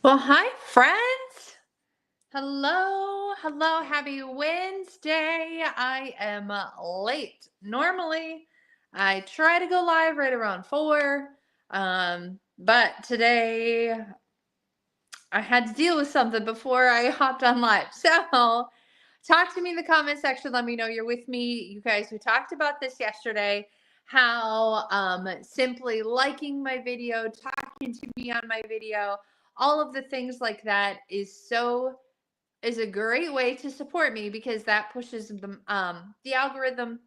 Well, hi, friends. Hello, hello, happy Wednesday. I am late. Normally, I try to go live right around 4, but today I had to deal with something before I hopped on live. So, talk to me in the comment section. Let me know you're with me. You guys, we talked about this yesterday, how simply liking my video, talking to me on my video, all of the things like that is a great way to support me because that pushes the algorithm.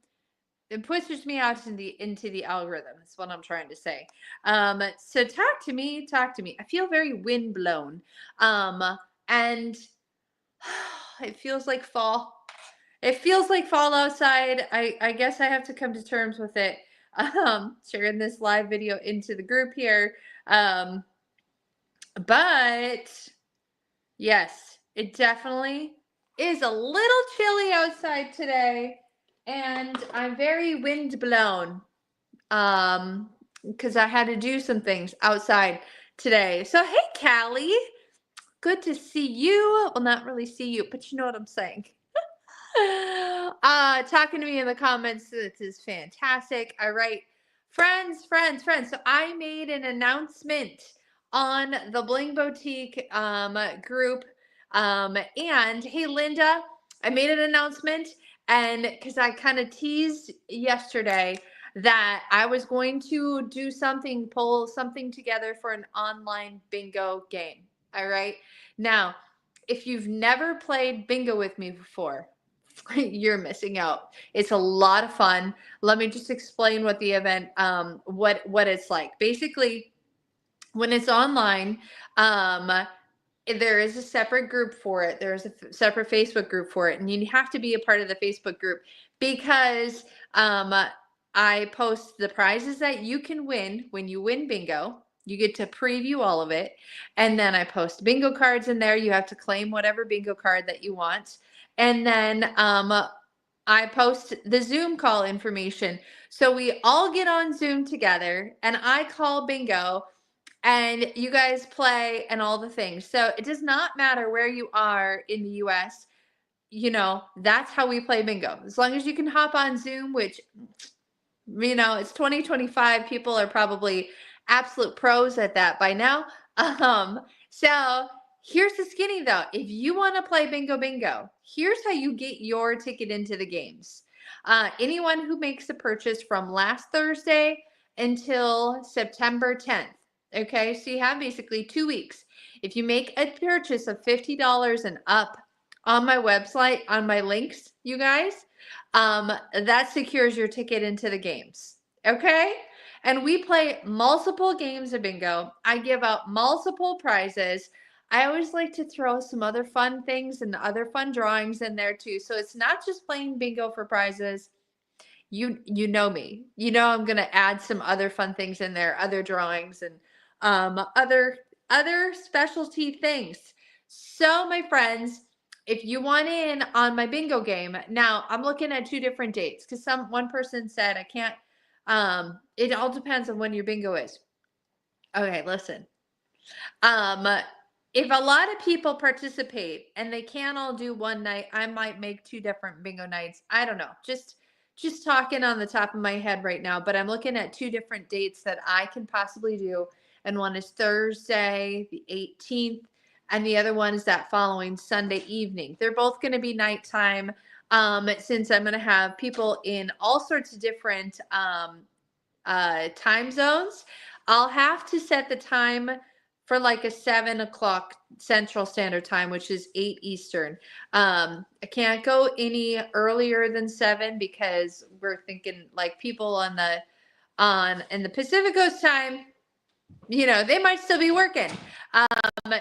It pushes me out into the algorithm. That's what I'm trying to say. So talk to me, talk to me. I feel very wind blown, and it feels like fall. It feels like fall outside. I guess I have to come to terms with it. Sharing this live video into the group here. But yes, it definitely is a little chilly outside today, and I'm very wind blown. Because I had to do some things outside today. So hey, Callie, good to see you. Well, not really see you, but you know what I'm saying. Talking to me in the comments, this is fantastic. All right, friends. So I made an announcement on the Bling Boutique group. And hey, Linda, I made an announcement, and because I kind of teased yesterday that I was going to do something, pull something together for an online bingo game. All right. Now, if you've never played bingo with me before, you're missing out. It's a lot of fun. Let me just explain what the event, what it's like. Basically, when it's online, there is a separate group for it. There's a separate Facebook group for it, and you have to be a part of the Facebook group because I post the prizes that you can win when you win bingo. You get to preview all of it, and then I post bingo cards in there. You have to claim whatever bingo card that you want, and then I post the Zoom call information. So we all get on Zoom together, and I call bingo and you guys play and all the things. So it does not matter where you are in the US, that's how we play bingo. As long as you can hop on Zoom, which, it's 2025, people are probably absolute pros at that by now. So here's the skinny though. If you want to play bingo, here's how you get your ticket into the games. Anyone who makes a purchase from last Thursday until September 10th. Okay, so you have basically 2 weeks. If you make a purchase of $50 and up on my website, on my links, you guys, that secures your ticket into the games. Okay? And we play multiple games of bingo. I give out multiple prizes. I always like to throw some other fun things and other fun drawings in there too. So it's not just playing bingo for prizes. You know me. You know I'm gonna add some other fun things in there, other drawings and other specialty things. So my friends, if you want in on my bingo game, now I'm looking at 2 different dates because one person said I can't. It all depends on when your bingo is. Okay, listen. If a lot of people participate and they can't all do one night, I might make 2 different bingo nights. I don't know. Just talking on the top of my head right now, but I'm looking at 2 different dates that I can possibly do. And one is Thursday, the 18th, and the other one is that following Sunday evening. They're both going to be nighttime. Since I'm going to have people in all sorts of different time zones, I'll have to set the time for like a 7 o'clock Central Standard Time, which is 8 Eastern. I can't go any earlier than 7 because we're thinking like people in the Pacific Coast time, they might still be working.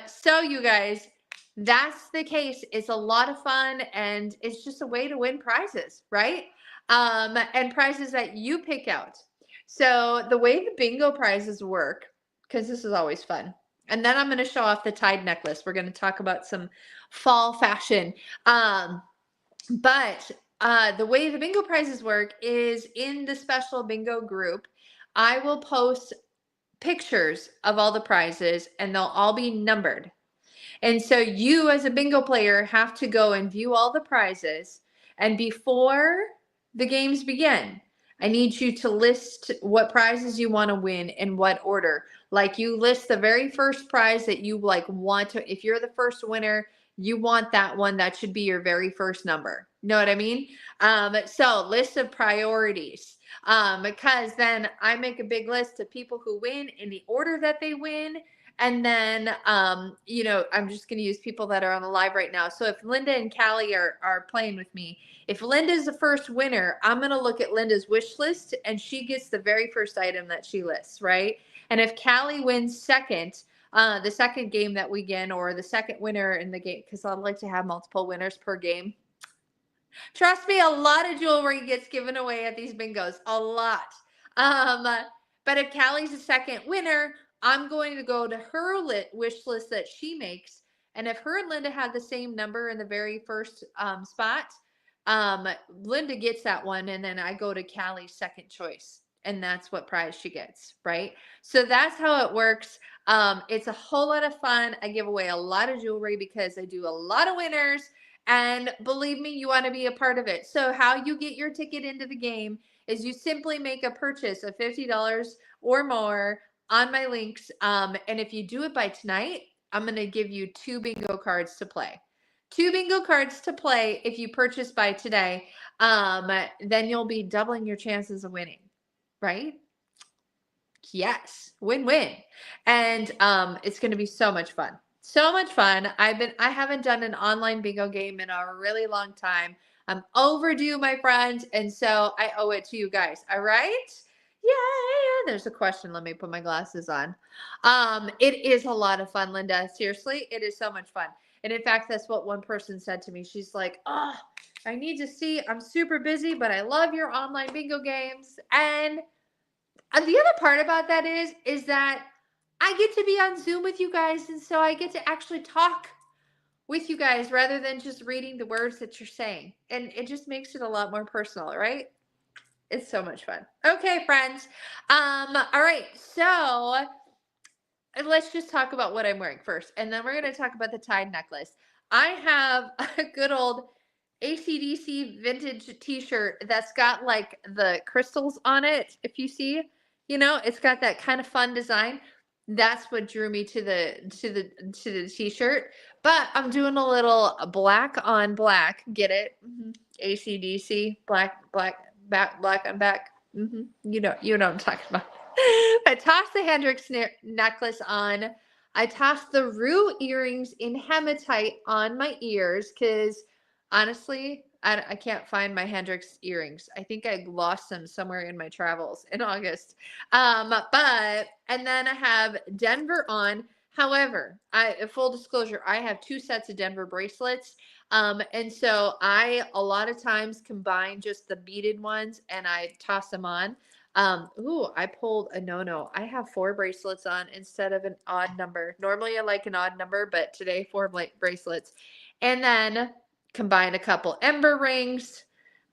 So you guys, that's the case. It's a lot of fun and it's just a way to win prizes, right? And prizes that you pick out. So the way the bingo prizes work, because this is always fun. And then I'm going to show off the tied necklace. We're going to talk about some fall fashion. But the way the bingo prizes work is in the special bingo group, I will post pictures of all the prizes and they'll all be numbered. And so you as a bingo player have to go and view all the prizes. And before the games begin, I need you to list what prizes you want to win in what order. Like you list the very first prize that you like want to, if you're the first winner, you want that one. That should be your very first number. Know what I mean? So list of priorities. Because then I make a big list of people who win in the order that they win. And then, you know, I'm just going to use people that are on the live right now. So if Linda and Callie are playing with me, if Linda's the first winner, I'm going to look at Linda's wish list and she gets the very first item that she lists, right? And if Callie wins second, the second game that we get, or the second winner in the game, because I'd like to have multiple winners per game. Trust me, a lot of jewelry gets given away at these bingos. A lot. But if Callie's the second winner, I'm going to go to her wish list that she makes. And if her and Linda have the same number in the very first spot, Linda gets that one. And then I go to Callie's second choice. And that's what prize she gets, right? So that's how it works. It's a whole lot of fun. I give away a lot of jewelry because I do a lot of winners. And believe me, you want to be a part of it. So how you get your ticket into the game is you simply make a purchase of $50 or more on my links. And if you do it by tonight, I'm going to give you 2 bingo cards to play. 2 bingo cards to play if you purchase by today. Then you'll be doubling your chances of winning, right? Yes, win-win. And it's going to be so much fun. So much fun. I haven't done an online bingo game in a really long time. I'm overdue, my friends, and so I owe it to you guys. All right? Yeah, there's a question. Let me put my glasses on. It is a lot of fun, Linda. Seriously, it is so much fun. And in fact, that's what one person said to me. She's like, "Oh, I need to see. I'm super busy, but I love your online bingo games." And the other part about that is that I get to be on Zoom with you guys, and so I get to actually talk with you guys rather than just reading the words that you're saying. And it just makes it a lot more personal, right? It's so much fun. Okay, friends. All right. So let's just talk about what I'm wearing first, and then we're going to talk about the tied necklace. I have a good old AC/DC vintage t-shirt that's got like the crystals on it. If you see, you know, it's got that kind of fun design. That's what drew me to the t-shirt. But I'm doing a little black on black. Get it? AC/DC, black on back. You know what I'm talking about. I tossed the Hendrix necklace on. I tossed the Rue earrings in hematite on my ears because honestly, I can't find my Hendrix earrings. I think I lost them somewhere in my travels in August. And then I have Denver on. However, full disclosure, I have 2 sets of Denver bracelets. And so I a lot of times combine just the beaded ones and I toss them on. I pulled a no-no. I have 4 bracelets on instead of an odd number. Normally I like an odd number, but today 4 bracelets. And then combine a couple ember rings,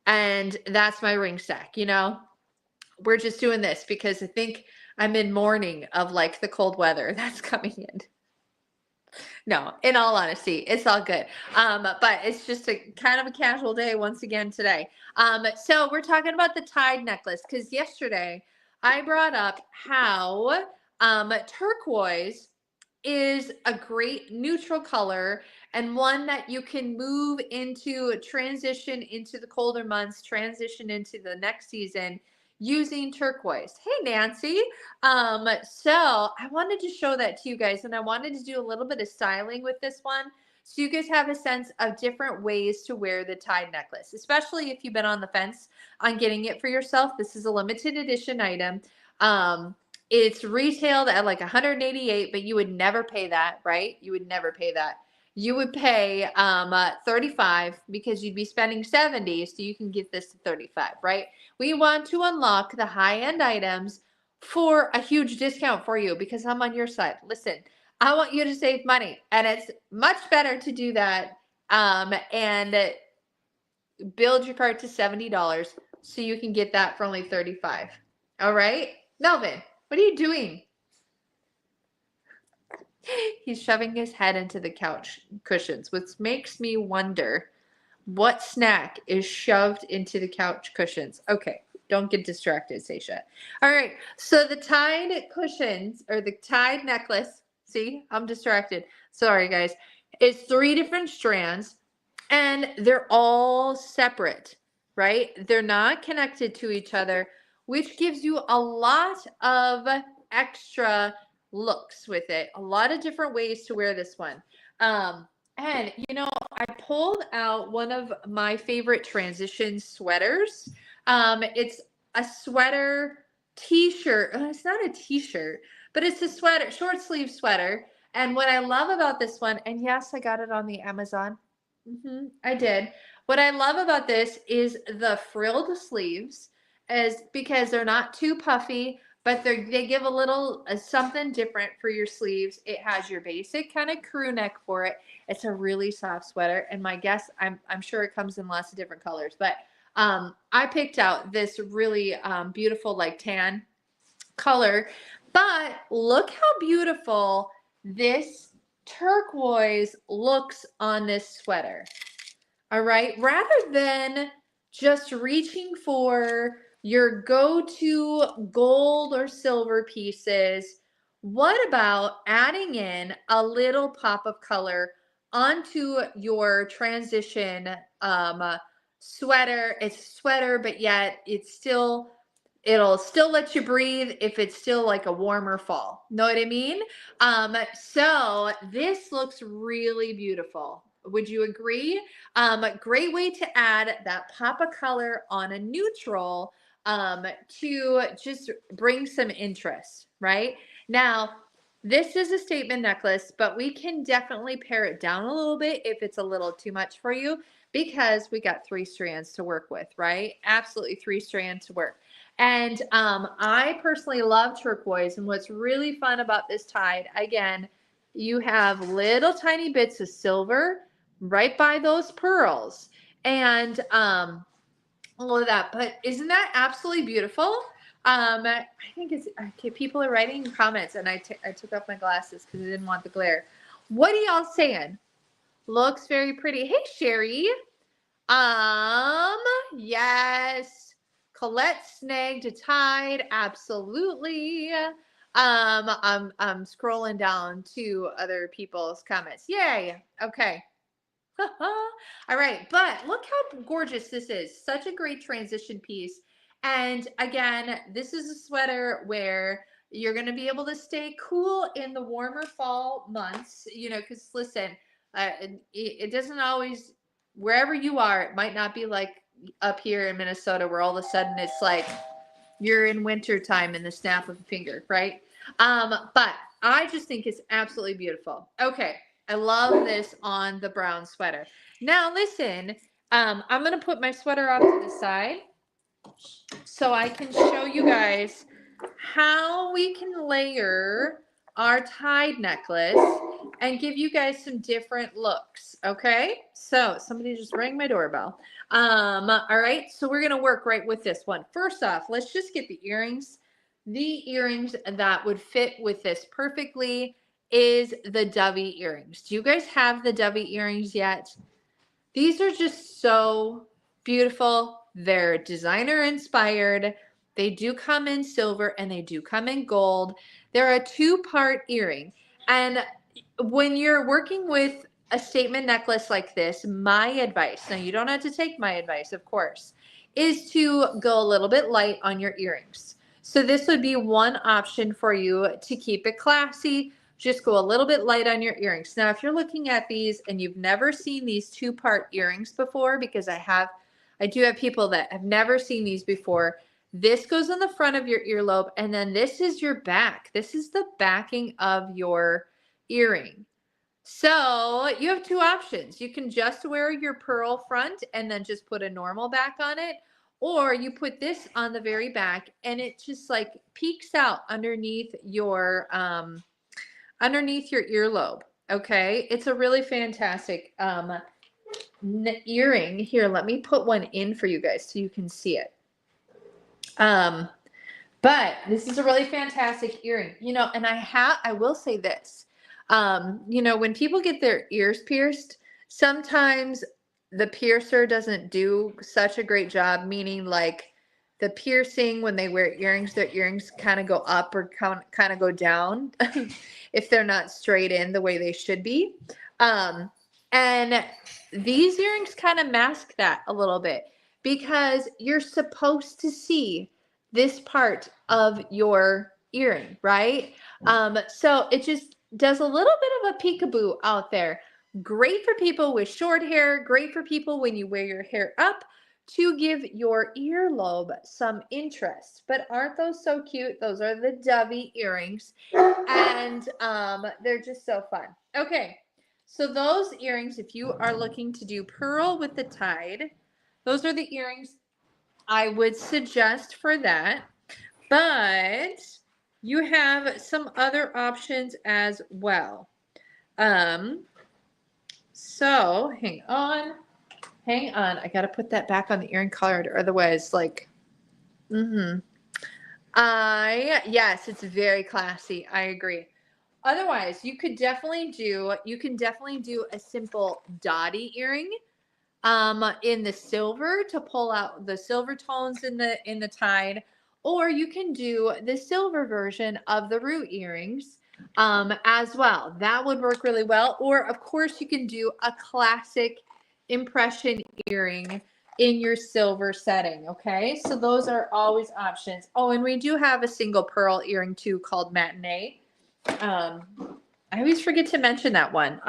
and that's my ring stack, you know? We're just doing this because I think I'm in mourning of like the cold weather that's coming in. No, in all honesty, it's all good. But it's just a kind of a casual day once again today. So we're talking about the tied necklace because yesterday I brought up how turquoise is a great neutral color and one that you can move into, transition into the colder months, transition into the next season using turquoise. Hey, Nancy. So I wanted to show that to you guys, and I wanted to do a little bit of styling with this one so you guys have a sense of different ways to wear the tied necklace, especially if you've been on the fence on getting it for yourself. This is a limited edition item. It's retailed at like $188, but you would never pay that, right? You would never pay that. You would pay $35 because you'd be spending $70, so you can get this to $35, right? We want to unlock the high-end items for a huge discount for you because I'm on your side. Listen, I want you to save money, and it's much better to do that and build your cart to $70 so you can get that for only $35. All right? Melvin, what are you doing? He's shoving his head into the couch cushions, which makes me wonder what snack is shoved into the couch cushions. Okay, don't get distracted, Seisha. All right, so the tied cushions or the tied necklace, see, I'm distracted. Sorry, guys. It's 3 different strands and they're all separate, right? They're not connected to each other, which gives you a lot of extra looks with it. A lot of different ways to wear this one. And you know, I pulled out one of my favorite transition sweaters. It's a sweater t-shirt. It's not a t-shirt, but it's a sweater, short sleeve sweater. And what I love about this one, and yes, I got it on the Amazon. I did. What I love about this is the frilled sleeves, is because they're not too puffy, but they give a little something different for your sleeves. It has your basic kind of crew neck for it. It's a really soft sweater, and my guess, I'm sure it comes in lots of different colors, but I picked out this really beautiful like tan color. But look how beautiful this turquoise looks on this sweater. All right, rather than just reaching for your go-to gold or silver pieces, what about adding in a little pop of color onto your transition sweater? It's a sweater, but yet it'll still let you breathe if it's still like a warmer fall. Know what I mean? So this looks really beautiful. Would you agree? Great way to add that pop of color on a neutral to just bring some interest, right? Now, this is a statement necklace, but we can definitely pare it down a little bit if it's a little too much for you, because we got 3 strands to work with, right? Absolutely 3 strands to work. And I personally love turquoise. And what's really fun about this tied, again, you have little tiny bits of silver right by those pearls and all of that. But isn't that absolutely beautiful? I think it's okay. People are writing comments, and I took off my glasses because I didn't want the glare. What are y'all saying? Looks very pretty. Hey, Sherry. Yes. Colette snagged a tide. Absolutely. I'm scrolling down to other people's comments. Yay. Okay. All right, but look how gorgeous this is. Such a great transition piece. And again, this is a sweater where you're going to be able to stay cool in the warmer fall months, you know, because listen, it doesn't always, wherever you are, it might not be like up here in Minnesota where all of a sudden it's like you're in winter time in the snap of a finger, right? But I just think it's absolutely beautiful. Okay. I love this on the brown sweater. Now listen, I'm going to put my sweater off to the side so I can show you guys how we can layer our tied necklace and give you guys some different looks. Okay. So somebody just rang my doorbell. All right. So we're going to work right with this one. First off, let's just get the earrings. The earrings that would fit with this perfectly is the dovey earrings. Do you guys have the dovey earrings yet? These are just so beautiful. They're designer inspired. They do come in silver and they do come in gold. They're a 2-part earring. And when you're working with a statement necklace like this, my advice, now you don't have to take my advice, of course, is to go a little bit light on your earrings. So this would be one option for you to keep it classy. Just go a little bit light on your earrings. Now, if you're looking at these and you've never seen these 2-part earrings before, because I do have people that have never seen these before, this goes on the front of your earlobe, and then this is your back. This is the backing of your earring. So you have 2 options. You can just wear your pearl front and then just put a normal back on it, or you put this on the very back and it just like peeks out underneath your earlobe. Okay. It's a really fantastic earring. Here, let me put one in for you guys so you can see it. But this is a really fantastic earring, you know, and I will say this. You know, when people get their ears pierced, sometimes the piercer doesn't do such a great job, meaning like the piercing when they wear earrings, their earrings kind of go up or kind of go down if they're not straight in the way they should be. And these earrings kind of mask that a little bit because you're supposed to see this part of your earring, right? So it just does a little bit of a peekaboo out there. Great for people with short hair, great for people when you wear your hair up to give your earlobe some interest. But aren't those so cute? Those are the Dovey earrings, and they're just so fun. Okay, so those earrings, if you are looking to do pearl with the tide, those are the earrings I would suggest for that. But you have some other options as well. So hang on. I got to put that back on the earring collar, or otherwise, like, yes, it's very classy. I agree. Otherwise, you can definitely do a simple dotty earring, in the silver to pull out the silver tones in the tide, or you can do the silver version of the root earrings, as well. That would work really well. Or of course, you can do a classic impression earring in your silver setting. Okay, so those are always options. Oh, and we do have a single pearl earring too called matinee. I always forget to mention that one.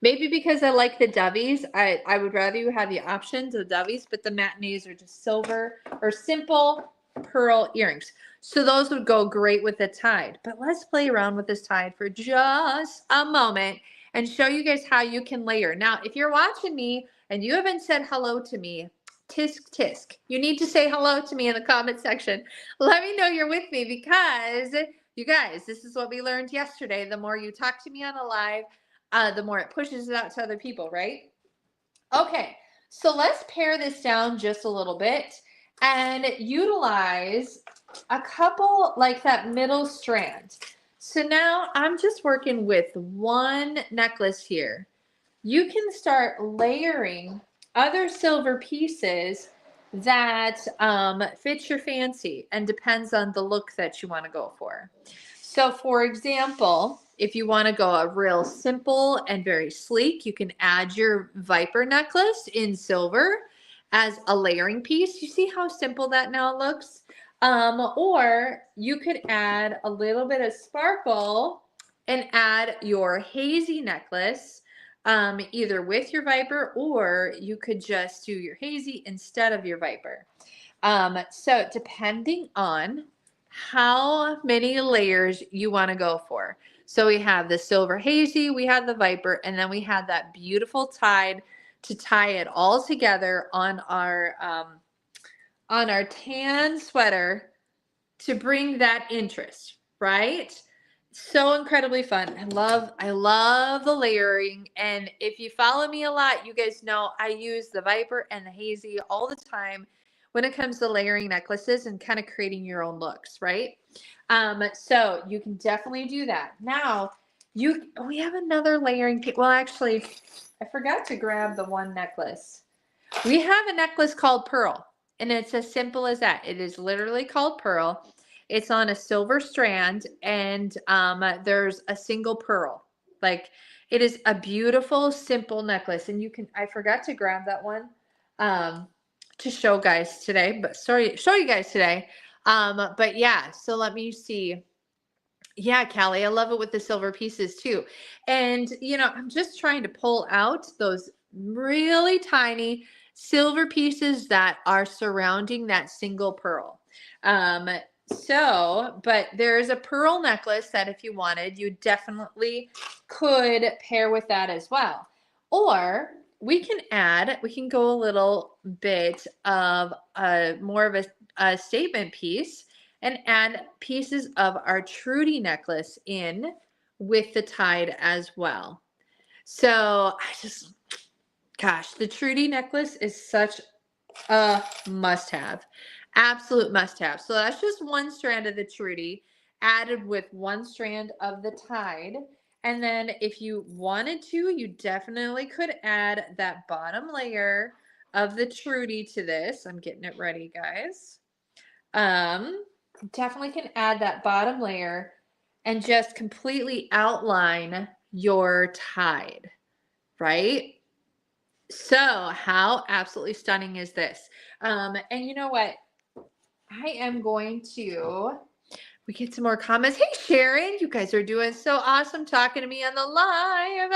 Maybe because I like the dovies, I would rather you have the options of dovies, but the matinees are just silver or simple pearl earrings. So those would go great with the tide. But let's play around with this tide for just a moment and show you guys how you can layer. Now, if you're watching me and you haven't said hello to me, tisk tisk, you need to say hello to me in the comment section. Let me know you're with me, because you guys, this is what we learned yesterday. The more you talk to me on a live, the more it pushes it out to other people, right? Okay, so let's pare this down just a little bit and utilize a couple, like that middle strand. So now I'm just working with one necklace here. You can start layering other silver pieces that fit your fancy and depends on the look that you want to go for. So for example, if you want to go a real simple and very sleek, you can add your viper necklace in silver as a layering piece. You see how simple that now looks? Or you could add a little bit of sparkle and add your hazy necklace, either with your viper, or you could just do your hazy instead of your viper. So depending on how many layers you want to go for. So we have the silver hazy, we have the viper, and then we have that beautiful tide to tie it all together on our tan sweater to bring that interest, right? So incredibly fun. I love the layering. And if you follow me a lot, you guys know I use the viper and the hazy all the time when it comes to layering necklaces and kind of creating your own looks, right? So you can definitely do that. Now, we have another layering. Well, actually, I forgot to grab the one necklace. We have a necklace called Pearl, and it's as simple as that. It is literally called Pearl. It's on a silver strand, and there's a single pearl. Like, it is a beautiful, simple necklace, and I forgot to grab that one to show guys today, but show you guys today. But yeah, so let me see. Yeah, Callie, I love it with the silver pieces too. And, I'm just trying to pull out those really tiny silver pieces that are surrounding that single pearl. But there's a pearl necklace that if you wanted, you definitely could pair with that as well. Or we can go a little bit of more of a statement piece and add pieces of our Trudy necklace in with the tide as well. So the Trudy necklace is such a must-have, absolute must-have. So that's just one strand of the Trudy added with one strand of the tide. And then if you wanted to, you definitely could add that bottom layer of the Trudy to this. I'm getting it ready, guys. Definitely can add that bottom layer and just completely outline your tide, right? So how absolutely stunning is this? And you know what? I am going to, we get some more comments. Hey, Sharon, you guys are doing so awesome talking to me on the live.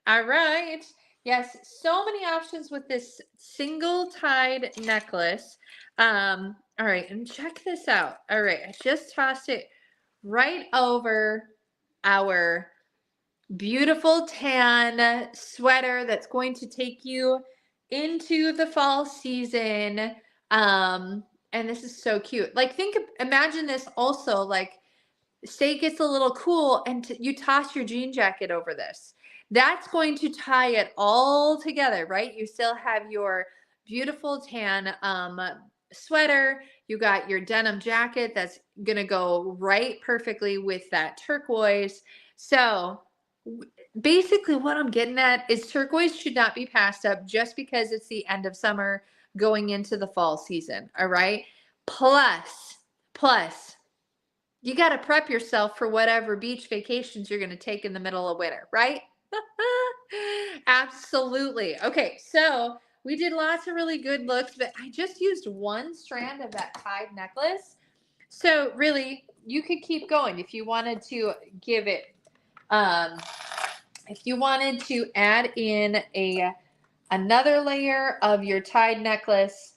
All right. Yes, so many options with this single tied necklace. All right, and check this out. All right, I just tossed it right over our beautiful tan sweater that's going to take you into the fall season. And this is so cute. Like imagine this also like say it gets a little cool and you toss your jean jacket over this. That's going to tie it all together, right? You still have your beautiful tan sweater. You got your denim jacket that's going to go right perfectly with that turquoise. So basically what I'm getting at is turquoise should not be passed up just because it's the end of summer going into the fall season. All right. Plus, you got to prep yourself for whatever beach vacations you're going to take in the middle of winter, right? Absolutely. Okay, so we did lots of really good looks, but I just used one strand of that tied necklace. So really, you could keep going if you wanted to give it, if you wanted to add in another layer of your tied necklace,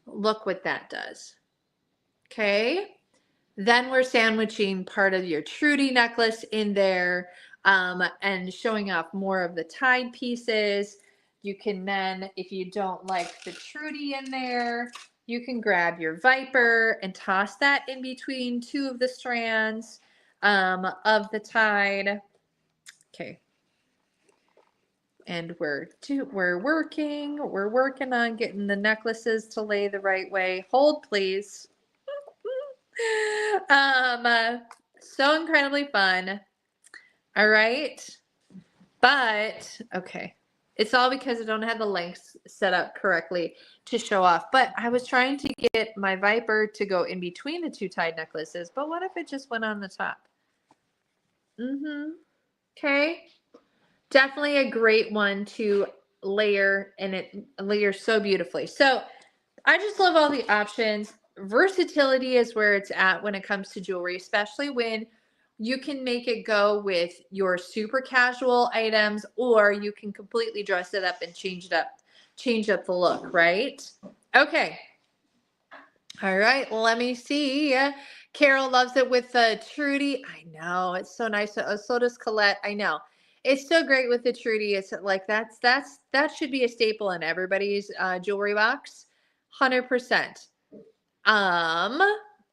look what that does. Okay. Then we're sandwiching part of your Trudy necklace in there and showing off more of the tied pieces. You can then, if you don't like the Trudy in there, you can grab your Viper and toss that in between two of the strands of the tide. Okay. And we're working on getting the necklaces to lay the right way. Hold, please. So incredibly fun. All right. But okay. It's all because I don't have the links set up correctly to show off. But I was trying to get my Viper to go in between the two tied necklaces. But what if it just went on the top? Okay. Definitely a great one to layer, and it layers so beautifully. So I just love all the options. Versatility is where it's at when it comes to jewelry, especially when you can make it go with your super casual items, or you can completely dress it up and change up the look, right? Okay. All right, let me see. Carol loves it with the Trudy. I know, it's so nice. So does Colette. I know. It's so great with the Trudy. It's like that should be a staple in everybody's jewelry box. 100%.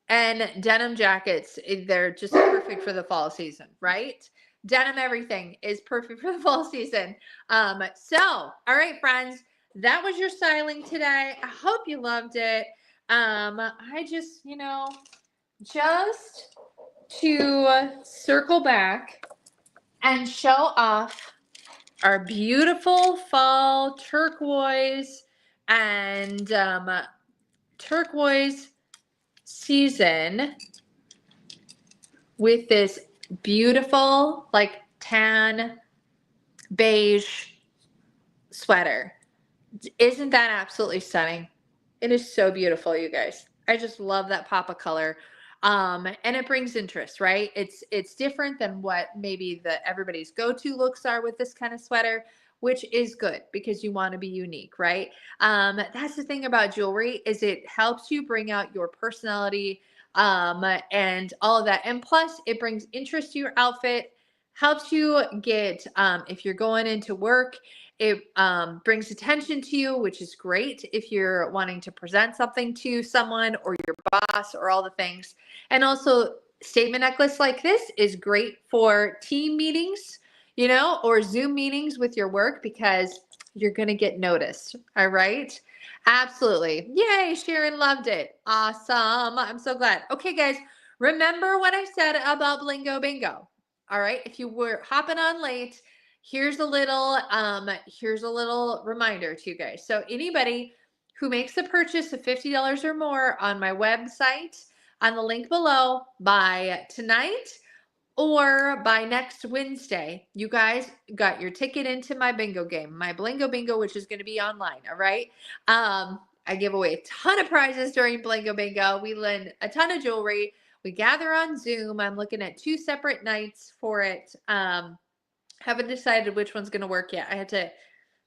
And denim jackets, they're just perfect for the fall season, right? Denim everything is perfect for the fall season. So, all right, friends, that was your styling today. I hope you loved it. I just, just to circle back and show off our beautiful fall turquoise and turquoise season with this beautiful like tan beige sweater. Isn't that absolutely stunning? It is so beautiful, you guys. I just love that pop of color. And it brings interest, right? It's different than what maybe everybody's go-to looks are with this kind of sweater, which is good because you want to be unique, right? That's the thing about jewelry is it helps you bring out your personality and all of that. And plus it brings interest to your outfit, helps you get, if you're going into work, it brings attention to you, which is great if you're wanting to present something to someone or your boss or all the things. And also, statement necklace like this is great for team meetings, or Zoom meetings with your work because you're going to get noticed. All right. Absolutely. Yay. Sharon loved it. Awesome. I'm so glad. Okay, guys, remember what I said about Blingo Bingo. All right. If you were hopping on late, here's a little reminder to you guys. So anybody who makes a purchase of $50 or more on my website on the link below by tonight or by next Wednesday, you guys got your ticket into my bingo game, my Blingo Bingo, which is going to be online. All right. I give away a ton of prizes during Blingo Bingo. We lend a ton of jewelry. We gather on Zoom. I'm looking at 2 separate nights for it. Haven't decided which one's going to work yet. I had to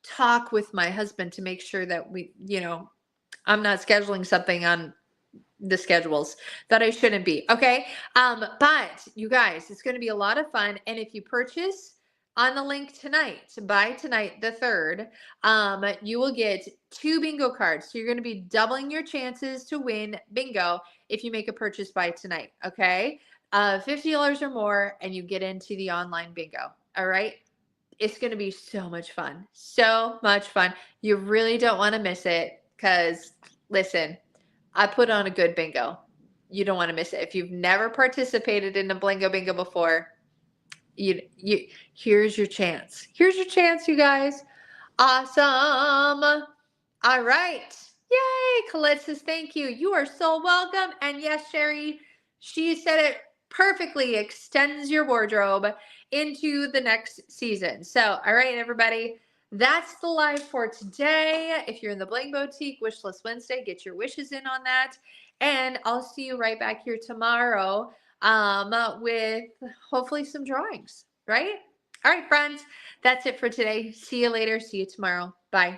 talk with my husband to make sure that I'm not scheduling something on the schedules that I shouldn't be. Okay. But you guys, it's going to be a lot of fun. And if you purchase on the link tonight, by tonight, the 3rd, you will get 2 bingo cards. So you're going to be doubling your chances to win bingo if you make a purchase by tonight. Okay. $50 or more, and you get into the online bingo. All right. It's going to be so much fun. So much fun. You really don't want to miss it because listen, I put on a good bingo. You don't want to miss it. If you've never participated in a Blingo Bingo before, you here's your chance. Here's your chance, you guys. Awesome. All right. Yay. Colette says, thank you. You are so welcome. And yes, Sherry, she said it perfectly. Extends your wardrobe into the next season. So, all right, everybody. That's the live for today. If you're in the Bling Boutique Wish List Wednesday, get your wishes in on that. And I'll see you right back here tomorrow with hopefully some drawings, right? All right, friends, that's it for today. See you later. See you tomorrow. Bye.